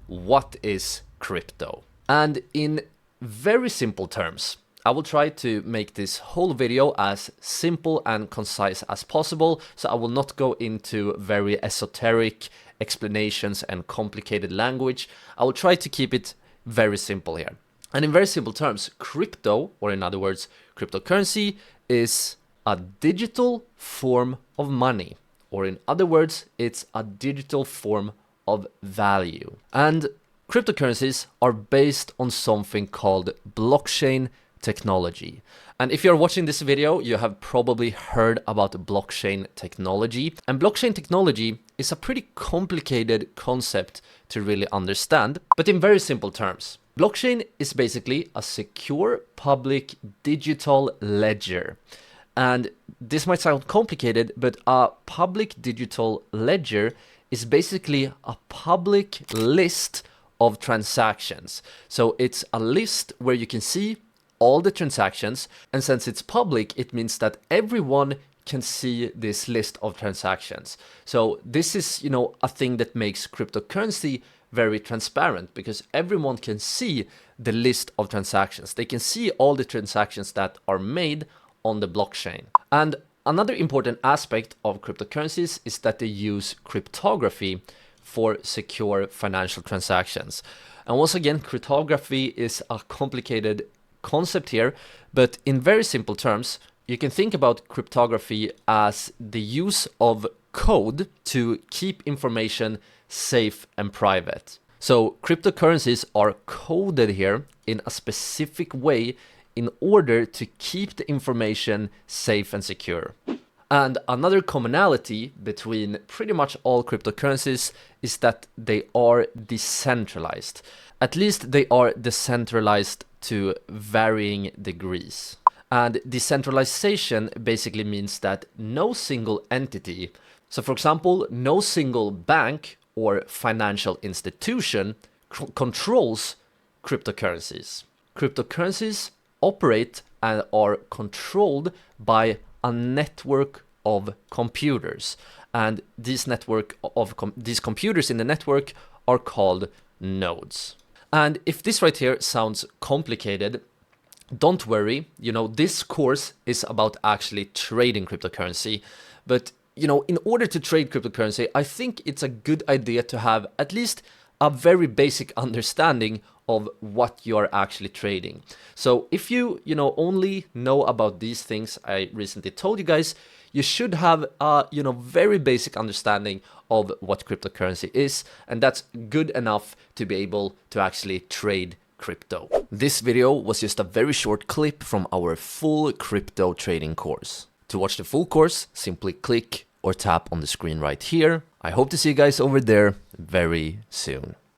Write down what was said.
what is crypto? And in very simple terms, I will try to make this whole video as simple and concise as possible, so I will not go into very esoteric explanations and complicated language. I will try to keep it very simple here. And in very simple terms, crypto, or in other words, cryptocurrency, is a digital form of money. Or in other words, it's a digital form of value. And cryptocurrencies are based on something called blockchain technology. And if you're watching this video, you have probably heard about blockchain technology. And blockchain technology is a pretty complicated concept to really understand, but in very simple terms. Blockchain is basically a secure public digital ledger. And this might sound complicated, but a public digital ledger is basically a public list of transactions. So it's a list where you can see all the transactions, and since it's public, it means that everyone can see this list of transactions. So this is, a thing that makes cryptocurrency very transparent, because everyone can see the list of transactions. They can see all the transactions that are made on the blockchain. And another important aspect of cryptocurrencies is that they use cryptography for secure financial transactions. And once again, cryptography is a complicated concept here, but in very simple terms, you can think about cryptography as the use of code to keep information safe and private. So cryptocurrencies are coded here in a specific way in order to keep the information safe and secure. And another commonality between pretty much all cryptocurrencies is that they are decentralized. At least they are decentralized to varying degrees. And decentralization basically means that no single entity, so for example, no single bank or financial institution controls cryptocurrencies. Cryptocurrencies operate and are controlled by a network of computers, and these computers in the network are called nodes. And if this right here sounds complicated, don't worry, this course is about actually trading cryptocurrency. But, in order to trade cryptocurrency, I think it's a good idea to have at least a very basic understanding of what you're actually trading. So if you, only know about these things I recently told you guys, you should have a, very basic understanding of what cryptocurrency is, and that's good enough to be able to actually trade crypto. This video was just a very short clip from our full crypto trading course. To watch the full course, simply click or tap on the screen right here. I hope to see you guys over there very soon.